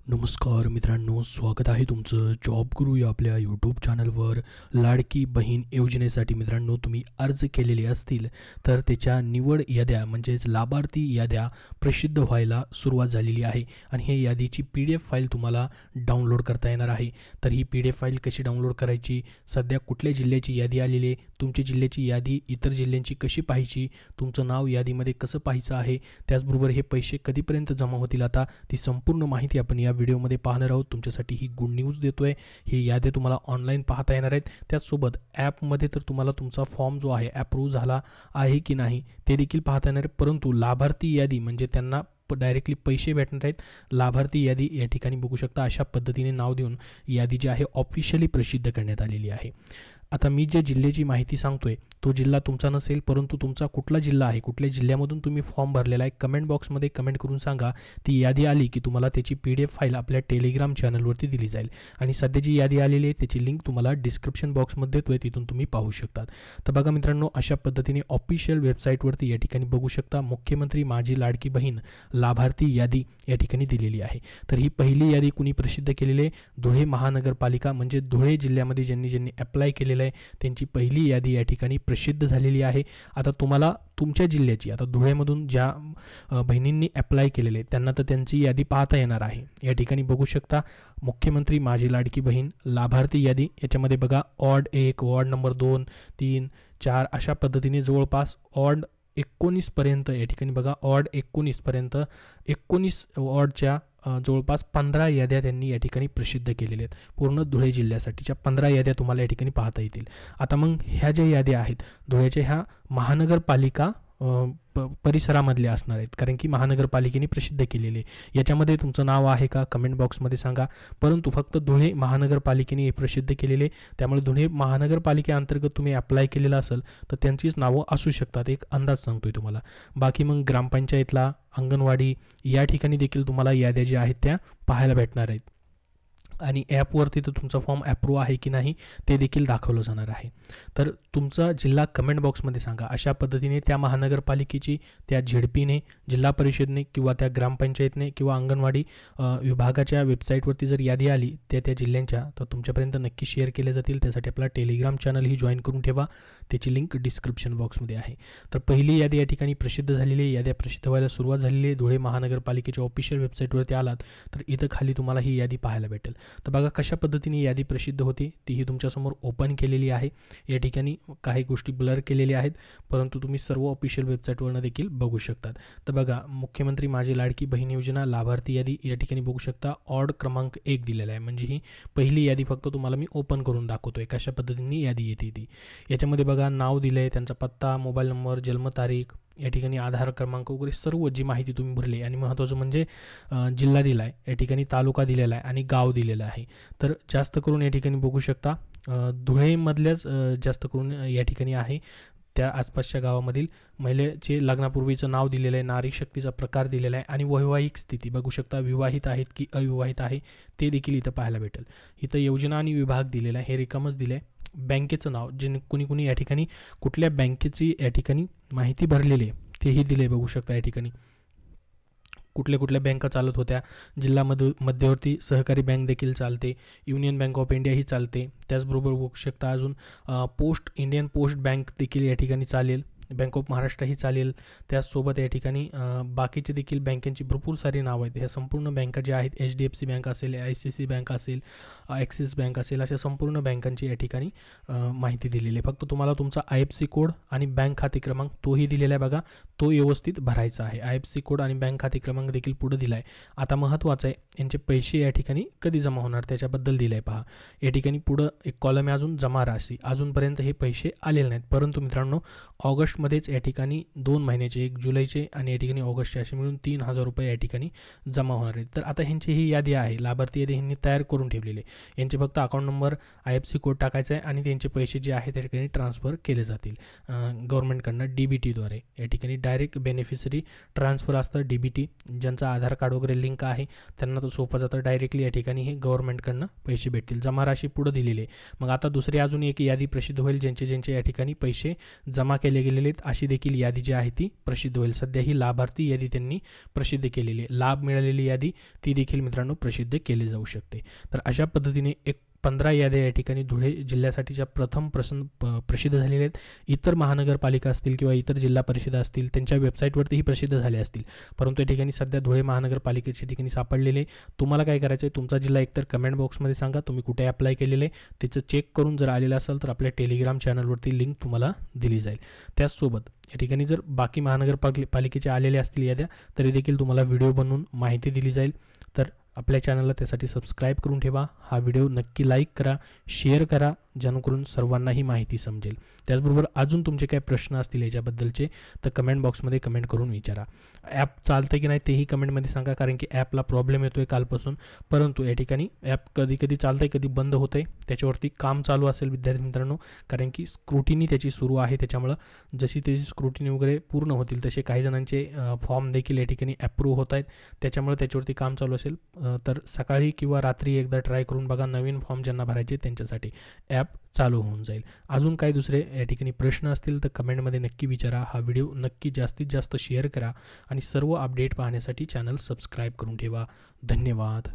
नमस्कार मित्रांनो, स्वागत आहे तुमचं जॉब गुरु या आपल्या यूट्यूब चॅनलवर. लाडकी बहीण योजनेसाठी मित्रांनो तुम्ही अर्ज केलेले असतील तर त्याच्या निवड याद्या म्हणजेच लाभार्थी याद्या प्रसिद्ध व्हायला सुरुवात झालेली आहे आणि हे यादीची PDF फाईल तुम्हाला डाउनलोड करता येणार आहे. तर ही PDF फाईल कशी डाउनलोड करायची, सध्या कुठल्या जिल्ह्याची यादी आलेली आहे, तुमच्या जिल्ह्याची यादी इतर जिल्ह्यांची कशी पाहायची, तुमचं नाव यादीमध्ये कसं पाहायचं आहे, त्याचबरोबर हे पैसे कधीपर्यंत जमा होतील, आता ती संपूर्ण माहिती आपण या व्हिडिओमध्ये पाहणार आहोत. तुमच्यासाठी ही गुड न्यूज देतोय. ही यादी तुम्हाला ऑनलाईन पाहता येणार आहेत. त्याचसोबत ॲपमध्ये तर तुम्हाला तुमचा फॉर्म जो आहे अप्रूव्ह झाला आहे की नाही ते देखील पाहता येणार आहे. परंतु लाभार्थी यादी म्हणजे त्यांना डायरेक्टली पैसे भेटणार आहेत. लाभार्थी यादी या ठिकाणी बघू शकता. अशा पद्धतीने नाव देऊन यादी जी आहे ऑफिशियली प्रसिद्ध करण्यात आलेली आहे. आता मी जे जिल्ह्याची माहिती सांगतोय तो जिल्हा तुमचा नसेल, परंतु तुमचा कुठला जिल्हा आहे, कुठल्या जिल्ह्यामधून तुम्ही फॉर्म भरलेला आहे, कमेंट बॉक्समध्ये कमेंट करून सांगा. ती यादी आली की तुम्हाला त्याची PDF फाईल आपल्या टेलिग्राम चॅनलवरती दिली जाईल आणि सध्या जी यादी आलेली आहे त्याची लिंक तुम्हाला डिस्क्रिप्शन बॉक्समध्ये देतोय, तिथून तुम्ही पाहू शकतात. तर बघा मित्रांनो, अशा पद्धतीने ऑफिशियल वेबसाईटवरती या ठिकाणी बघू शकता मुख्यमंत्री माझी लाडकी बहीण लाभार्थी यादी या ठिकाणी दिलेली आहे. तर ही पहिली यादी कुणी प्रसिद्ध केलेली आहे? धुळे महानगरपालिका म्हणजे धुळे जिल्ह्यामध्ये ज्यांनी अप्लाय केलेलं आहे त्यांची पहिली यादी या ठिकाणी प्रसिद्ध झालेली आहे. आता तुम्हाला तुमच्या जिल्ह्याची, आता धुळेमधून ज्या बहिणींनी अप्लाय केलेले त्यांना तर त्यांची यादी पाहता येणार आहे. या ठिकाणी बघू शकता मुख्यमंत्री माझी लाडकी बहीण लाभार्थी यादी. याच्यामध्ये बघा वॉर्ड 1, वॉर्ड नंबर 2, 3, 4 अशा पद्धतीने जवळपास वॉर्ड 19 पर्यंत या ठिकाणी बघा वॉर्ड 19 पर्यंत 19 वॉर्डच्या जवळपास 15 याद्या त्यांनी या ठिकाणी प्रसिद्ध केलेल्या आहेत. पूर्ण धुळे जिल्ह्यासाठीच्या 15 याद्या तुम्हाला या ठिकाणी पाहता येतील. आता मग ह्या ज्या याद्या आहेत धुळ्याच्या ह्या महानगरपालिका परिसरामधले असणार आहेत, कारण की महानगरपालिकेने प्रसिद्ध केलेले. याच्यामध्ये तुमचं नाव आहे का कमेंट बॉक्समध्ये सांगा. परंतु फक्त धुळे महानगरपालिकेने हे प्रसिद्ध केलेले, त्यामुळे धुळे महानगरपालिकेअंतर्गत तुम्ही अप्लाय केलेलं असेल तर त्यांचीच नावं असू शकतात, एक अंदाज सांगतोय तुम्हाला. बाकी मग ग्रामपंचायतला, अंगणवाडी या ठिकाणी देखील तुम्हाला याद्या ज्या आहेत त्या पाहायला भेटणार आहेत आणि ॲपवरती तर तुमचा फॉर्म अप्रूव्ह आहे की नाही ते देखील दाखवलं जाणार आहे. तर तुमचा जिल्हा कमेंट बॉक्समध्ये सांगा. अशा पद्धतीने त्या महानगरपालिकेची, त्या झेडपीने, जिल्हा परिषदने किंवा त्या ग्रामपंचायतने किंवा अंगणवाडी विभागाच्या वेबसाईटवरती जर यादी आली त्या जिल्ह्यांच्या तर तुमच्यापर्यंत नक्की शेअर केले जातील. त्यासाठी आपला टेलिग्राम चॅनलही जॉईन करून ठेवा, त्याची लिंक डिस्क्रिप्शन बॉक्समध्ये आहे. तर पहिली यादी या ठिकाणी प्रसिद्ध झालेली आहे. याद्या प्रसिद्ध व्हायला सुरुवात झालेली आहे. धुळे महानगरपालिकेच्या ऑफिशियल वेबसाईटवरती आलात तर इथं खाली तुम्हाला ही यादी पाहायला भेटेल. तर बघा कशा पद्धतीने यादी प्रसिद्ध होती तीही तुमच्यासमोर ओपन केलेली आहे. या ठिकाणी काही गोष्टी ब्लर केलेल्या आहेत, परंतु तुम्ही सर्व ऑफिशियल वेबसाईटवरनं देखील बघू शकतात. तर बघा मुख्यमंत्री माझी लाडकी बहीण योजना लाभार्थी यादी या ठिकाणी बघू शकता. ऑर्ड क्रमांक 1 दिलेला आहे, म्हणजे ही पहिली यादी फक्त तुम्हाला मी ओपन करून दाखवतोय कशा पद्धतीने यादी येते ती. याच्यामध्ये बघा नाव दिलं आहे, त्यांचा पत्ता, मोबाईल नंबर, जन्मतारीख, या ठिकाणी आधार क्रमांक वगैरे सर्व जी माहिती तुम्ही भरली आणि महत्त्वाचं म्हणजे जिल्हा दिला आहे, या ठिकाणी तालुका दिलेला आहे आणि गाव दिलेलं आहे. तर जास्त करून या ठिकाणी बघू शकता धुळेमधल्याच जास्त करून या ठिकाणी आहे. त्या आसपासच्या गावामधील महिलेचे लग्नापूर्वीचं नाव दिलेलं आहे, नारी शक्तीचा प्रकार दिलेला आहे आणि वैवाहिक स्थिती बघू शकता, विवाहित आहेत की अविवाहित आहे ते देखील इथं पाहायला भेटेल. इथं योजना आणि विभाग दिलेला आहे, हे रिकामच दिलं आहे. बँकेचं नाव जे कुणी या ठिकाणी कुठल्या बँकेची या ठिकाणी माहिती भरलेली आहे तेही दिले बघू शकता. या ठिकाणी कुठल्या बँका चालत होत्या, जिल्हा मध्यवर्ती सहकारी बँक देखील चालते, युनियन बँक ऑफ इंडिया ही चालते. त्याचबरोबर बघू शकता अजून इंडियन पोस्ट बँक देखील या ठिकाणी चालेल, बँक ऑफ महाराष्ट्रही चालेल. त्याचसोबत या ठिकाणी बाकीचे देखील बँकांची भरपूर सारी नावं आहेत. ह्या संपूर्ण बँका ज्या आहेत HDFC बँक असेल, ICICI बँक असेल, ॲक्सिस बँक असेल, अशा संपूर्ण बँकांची या ठिकाणी माहिती दिलेली आहे. फक्त तुम्हाला तुमचा IFSC कोड आणि बँक खाते क्रमांक तोही दिलेला आहे बघा, तो व्यवस्थित भरायचा आहे. IFSC कोड आणि बँक खाते क्रमांक देखील पुढे दिला आहे. आता महत्त्वाचं आहे यांचे पैसे या ठिकाणी कधी जमा होणार त्याच्याबद्दल दिलं आहे पहा. या ठिकाणी पुढं एक कॉलम आहे अजून जमा राशी, अजूनपर्यंत हे पैसे आलेले नाहीत, परंतु मित्रांनो ऑगस्टमध्येच या ठिकाणी 2 महिन्याचे, 1 जुलैचे आणि या ठिकाणी ऑगस्टचे असे मिळून 3000 रुपये या ठिकाणी जमा होणार आहेत. तर आता ह्यांची ही यादी आहे, लाभार्थी यादी ह्यांनी तयार करून ठेवलेली आहे. यांचे फक्त अकाउंट नंबर, IFSC कोड टाकायचा आहे आणि त्यांचे पैसे जे आहेत त्या ठिकाणी ट्रान्सफर केले जातील गव्हर्नमेंटकडनं DBTद्वारे. या ठिकाणी डायरेक्ट बेनिफिशरी ट्रान्सफर असतं DBT. ज्यांचा आधार कार्ड वगैरे लिंक आहे त्यांना तो सोपं जातं, डायरेक्टली या ठिकाणी हे गव्हर्नमेंटकडनं पैसे भेटतील. जमा राशी पुढे दिलेली आहे. मग आता दुसरी अजून एक यादी प्रसिद्ध होईल ज्यांचे या ठिकाणी पैसे जमा केले गेलेले झालेले आहेत अशी देखील यादी जी आहे ती प्रसिद्ध होईल. सध्या ही लाभार्थी यादी त्यांनी प्रसिद्ध केलेली आहे. लाभ मिळालेली यादी ती देखील मित्रांनो प्रसिद्ध केली जाऊ शकते. तर अशा पद्धतीने 15 याद्या या ठिकाणी धुळे जिल्ह्यासाठीच्या प्रथम प्रसिद्ध झालेल्या आहेत. इतर महानगरपालिका असतील किंवा इतर जिल्हा परिषदा असतील त्यांच्या वेबसाईटवरतीही प्रसिद्ध झाले असतील, परंतु या ठिकाणी सध्या धुळे महानगरपालिकेच्या ठिकाणी सापडलेले. तुम्हाला काय करायचं आहे, तुमचा जिल्हा एकतर कमेंट बॉक्समध्ये सांगा तुम्ही कुठे अप्लाय केलेले, त्याचं चेक करून जर आलेलं असेल तर आपल्या टेलिग्राम चॅनलवरती लिंक तुम्हाला दिली जाईल. त्याचसोबत या ठिकाणी जर बाकी महानगरपालिकेचे आलेले असतील याद्या तरी देखील तुम्हाला व्हिडिओ बनवून माहिती दिली जाईल. तर आपल्या चॅनलला त्यासाठी सबस्क्राईब करून ठेवा. हा व्हिडिओ नक्की लाईक करा, शेअर करा, जेणेकरून सर्वांनाही माहिती समजेल. त्याचबरोबर अजून तुमचे काही प्रश्न असतील याच्याबद्दलचे तर कमेंट बॉक्समध्ये कमेंट करून विचारा. ॲप चालतं की नाही तेही कमेंटमध्ये सांगा, कारण की ॲपला प्रॉब्लेम येतो आहे कालपासून. परंतु या ठिकाणी ॲप कधी कधी चालतं आहे, कधी बंद होतं आहे. त्याच्यावरती काम चालू असेल विद्यार्थी मित्रांनो, कारण की स्क्रुटिनी त्याची सुरू आहे. त्याच्यामुळं जशी त्याची स्क्रुटिनी वगैरे पूर्ण होतील तसे काही जणांचे फॉर्म देखील या ठिकाणी ॲप्रूव्ह होत आहेत. त्याच्यामुळे त्याच्यावरती काम चालू असेल तर सकाळी किंवा रात्री एकदा ट्राय करून बघा. नवीन फॉर्म ज्यांना भरायचे त्यांच्यासाठी ॲप चालू होऊन जाईल. अजून काही दुसरे या ठिकाणी प्रश्न असतील तर कमेंटमध्ये नक्की विचारा. हा व्हिडिओ नक्की जास्तीत जास्त शेअर करा आणि सर्व अपडेट पाहण्यासाठी चॅनल सबस्क्राईब करून ठेवा. धन्यवाद.